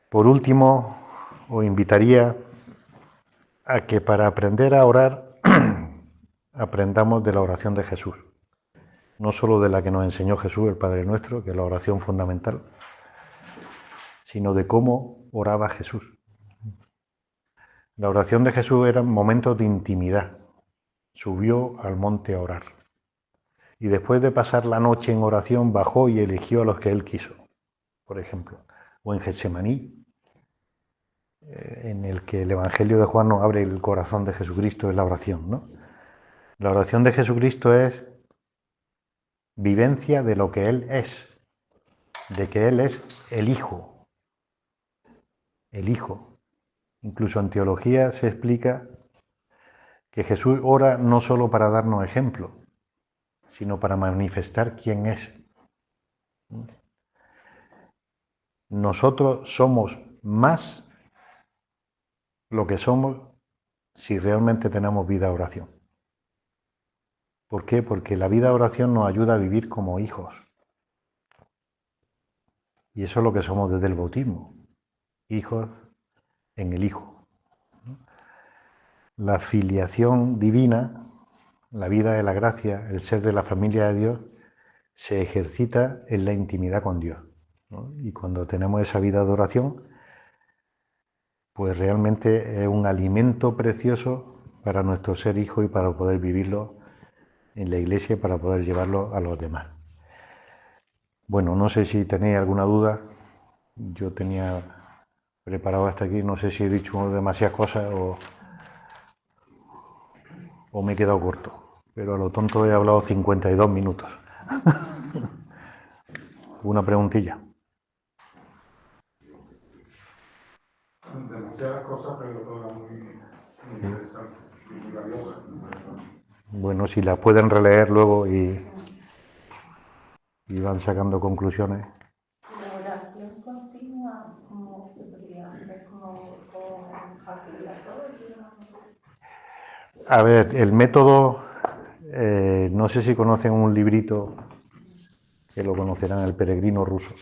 Por último, os invitaría a que para aprender a orar aprendamos de la oración de Jesús. No solo de la que nos enseñó Jesús, el Padre Nuestro, que es la oración fundamental, sino de cómo oraba Jesús. La oración de Jesús eran momentos de intimidad. Subió al monte a orar. Y después de pasar la noche en oración, bajó y eligió a los que él quiso, por ejemplo. O en Getsemaní, en el que el Evangelio de Juan nos abre el corazón de Jesucristo, es la oración, ¿no? La oración de Jesucristo es vivencia de lo que Él es, de que Él es el Hijo. El Hijo. Incluso en teología se explica que Jesús ora no solo para darnos ejemplo, sino para manifestar quién es. Nosotros somos más lo que somos si realmente tenemos vida de oración. ¿Por qué? Porque la vida de oración nos ayuda a vivir como hijos. Y eso es lo que somos desde el bautismo, hijos en el Hijo. La filiación divina, la vida de la gracia, el ser de la familia de Dios, se ejercita en la intimidad con Dios, ¿no? Y cuando tenemos esa vida de oración, pues realmente es un alimento precioso para nuestro ser hijo y para poder vivirlo en la iglesia y para poder llevarlo a los demás. Bueno, no sé si tenéis alguna duda. Yo tenía preparado hasta aquí, no sé si he dicho demasiadas cosas o me he quedado corto, pero a lo tonto he hablado 52 minutos. Una preguntilla. Demasiadas cosas, pero todas muy interesantes y muy valiosas. Bueno, si las pueden releer luego y van sacando conclusiones. La oración continua, ¿cómo se podría hacer? ¿Como obligatoria? A ver, el método, no sé si conocen un librito, que lo conocerán, El peregrino ruso,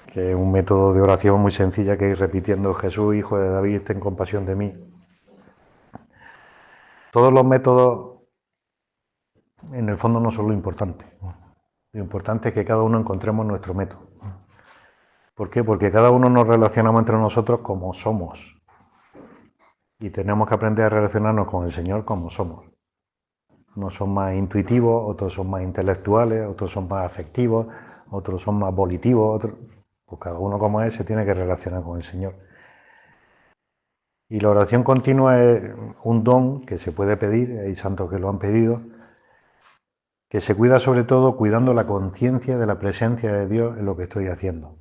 que es un método de oración muy sencilla que ir repitiendo: Jesús, hijo de David, ten compasión de mí. Todos los métodos, en el fondo, no son lo importante. Lo importante es que cada uno encontremos nuestro método. ¿Por qué? Porque cada uno nos relacionamos entre nosotros como somos. Y tenemos que aprender a relacionarnos con el Señor como somos. Unos son más intuitivos, otros son más intelectuales, otros son más afectivos, otros son más volitivos, pues cada uno como es se tiene que relacionar con el Señor. Y la oración continua es un don que se puede pedir, hay santos que lo han pedido, que se cuida sobre todo cuidando la conciencia de la presencia de Dios en lo que estoy haciendo.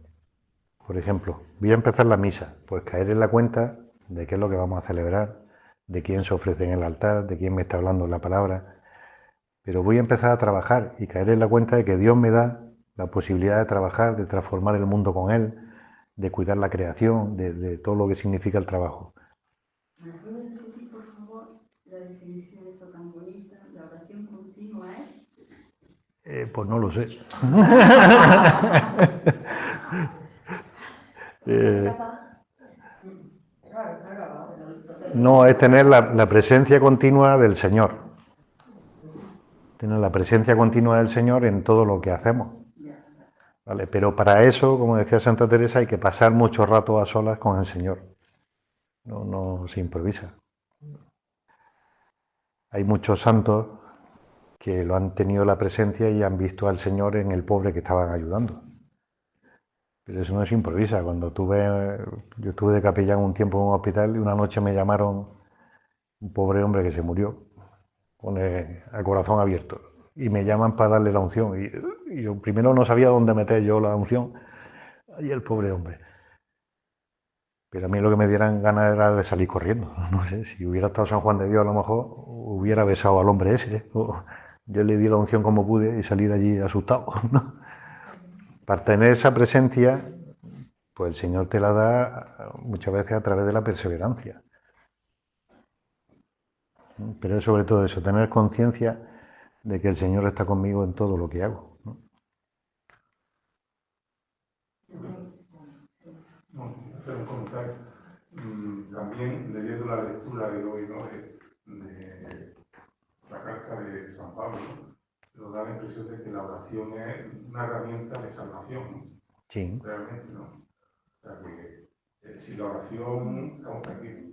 Por ejemplo, voy a empezar la misa, pues caer en la cuenta de qué es lo que vamos a celebrar, de quién se ofrece en el altar, de quién me está hablando la palabra. Pero voy a empezar a trabajar y caer en la cuenta de que Dios me da la posibilidad de trabajar, de transformar el mundo con Él, de cuidar la creación, de todo lo que significa el trabajo. ¿Me puedes repetir, por favor, la definición de eso tan bonita? ¿La oración continua es? Pues no lo sé. No, es tener la presencia continua del Señor. Tener la presencia continua del Señor en todo lo que hacemos. ¿Vale? Pero para eso, como decía Santa Teresa, hay que pasar mucho rato a solas con el Señor. No se improvisa. Hay muchos santos que lo han tenido la presencia y han visto al Señor en el pobre que estaban ayudando. Pero eso no se improvisa. Yo estuve de capellán un tiempo en un hospital y una noche me llamaron un pobre hombre que se murió con el corazón abierto y me llaman para darle la unción y yo primero no sabía dónde meter yo la unción y el pobre hombre. Pero a mí lo que me dieran ganas era de salir corriendo. No sé, si hubiera estado San Juan de Dios, a lo mejor hubiera besado al hombre ese, ¿eh? Yo le di la unción como pude y salí de allí asustado, ¿no? Para tener esa presencia pues el Señor te la da muchas veces a través de la perseverancia. Pero es sobre todo eso, tener conciencia de que el Señor está conmigo en todo lo que hago, ¿no? No, hacer un comentario. También leyendo la lectura de hoy, ¿no? de la carta de San Pablo, ¿no? Nos da la impresión de que la oración es una herramienta de salvación, ¿no? Sí. Realmente, ¿no? O sea que si la oración estamos tranquilos.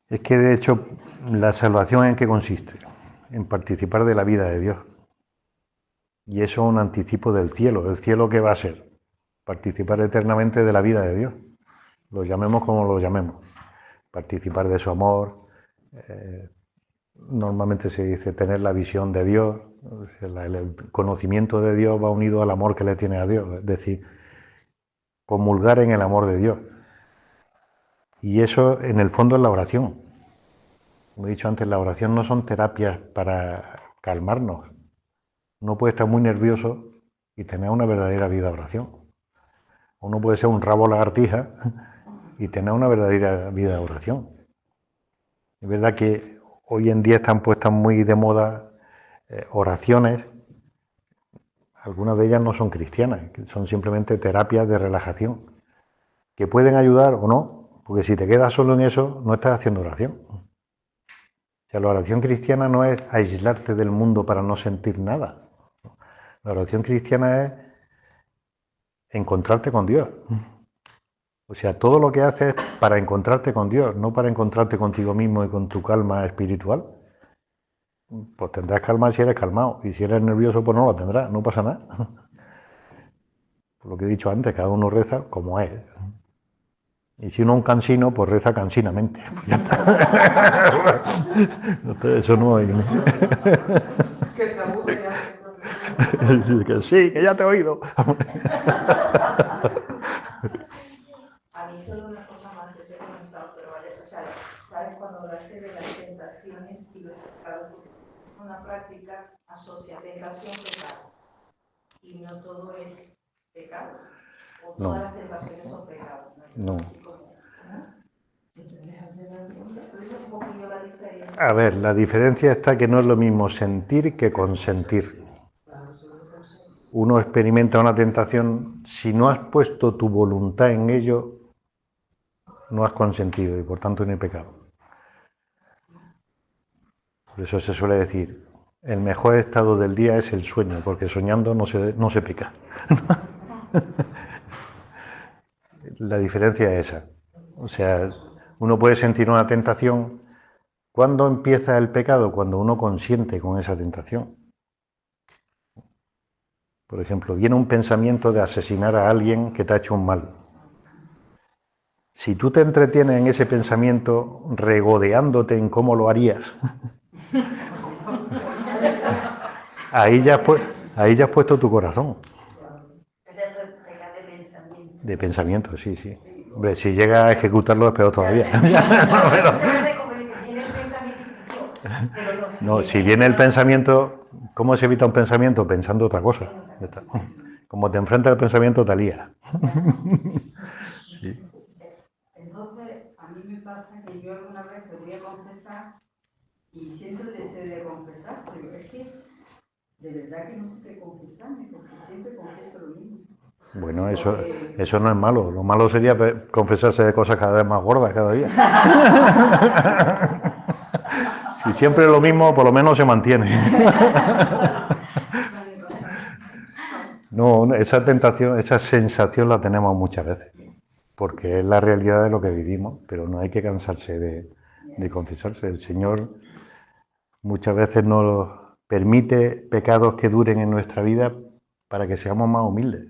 Es que de hecho la salvación ¿en qué consiste? En participar de la vida de Dios. Y eso es un anticipo del cielo. ¿El cielo qué va a ser? Participar eternamente de la vida de Dios. Lo llamemos como lo llamemos. Participar de su amor. Normalmente se dice tener la visión de Dios. El conocimiento de Dios va unido al amor que le tiene a Dios. Es decir, comulgar en el amor de Dios. Y eso en el fondo es la oración. Como he dicho antes, la oración no son terapias para calmarnos. Uno puede estar muy nervioso y tener una verdadera vida de oración. Uno puede ser un rabo lagartija y tener una verdadera vida de oración. Es verdad que hoy en día están puestas muy de moda oraciones. Algunas de ellas no son cristianas, son simplemente terapias de relajación, que pueden ayudar o no, porque si te quedas solo en eso, no estás haciendo oración. O sea, la oración cristiana no es aislarte del mundo para no sentir nada. La oración cristiana es encontrarte con Dios. O sea, todo lo que haces es para encontrarte con Dios, no para encontrarte contigo mismo y con tu calma espiritual. Pues tendrás calma si eres calmado, y si eres nervioso, pues no la tendrás, no pasa nada. Por lo que he dicho antes, cada uno reza como es. Y si uno es un cansino, pues reza cansinamente. Pues ya está. Eso no hay. Que se aburre ya. Sí, que ya te he oído. A mí solo una cosa más que te he comentado, pero vale, o sea, sabes cuando hablaste de las tentaciones y los pecados, una práctica asocia tentación pecado. Y no todo es pecado. O todas No. las tentaciones son pecados. No. Así como, ¿no? Un poquillo la diferencia. A ver, la diferencia está que no es lo mismo sentir que consentir. Uno experimenta una tentación, si no has puesto tu voluntad en ello, no has consentido y por tanto no hay pecado. Por eso se suele decir, el mejor estado del día es el sueño, porque soñando no se peca. La diferencia es esa. O sea, uno puede sentir una tentación. ¿Cuándo empieza el pecado? Cuando uno consiente con esa tentación. Por ejemplo, viene un pensamiento de asesinar a alguien que te ha hecho un mal. Si tú te entretienes en ese pensamiento regodeándote en cómo lo harías, ahí ya has puesto tu corazón. Ese es el pecado de pensamiento. De pensamiento, sí, sí. Hombre, si llega a ejecutarlo es peor todavía. No, si viene el pensamiento, ¿cómo se evita un pensamiento? Pensando otra cosa. Ya está. Como te enfrentas al pensamiento, te alías. Sí. Entonces, a mí me pasa que yo alguna vez se voy a confesar y siento el deseo de confesar, pero es que de verdad que no sé qué confesarme, porque siempre confieso lo mismo. Bueno, eso no es malo. Lo malo sería confesarse de cosas cada vez más gordas cada día. Si siempre es lo mismo, por lo menos se mantiene. No, esa tentación, esa sensación la tenemos muchas veces, porque es la realidad de lo que vivimos, pero no hay que cansarse de confesarse. El Señor muchas veces nos permite pecados que duren en nuestra vida para que seamos más humildes.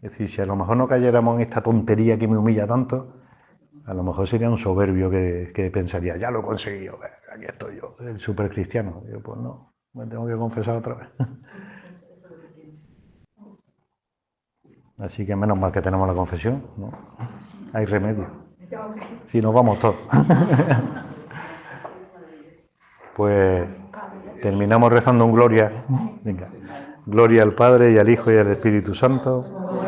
Es decir, si a lo mejor no cayéramos en esta tontería que me humilla tanto, a lo mejor sería un soberbio que pensaría, ya lo he conseguido, aquí estoy yo, el supercristiano. Yo, pues no, me tengo que confesar otra vez. Así que menos mal que tenemos la confesión, ¿no? Hay remedio. Si nos vamos todos. Pues terminamos rezando un gloria. Venga. Gloria al Padre y al Hijo y al Espíritu Santo.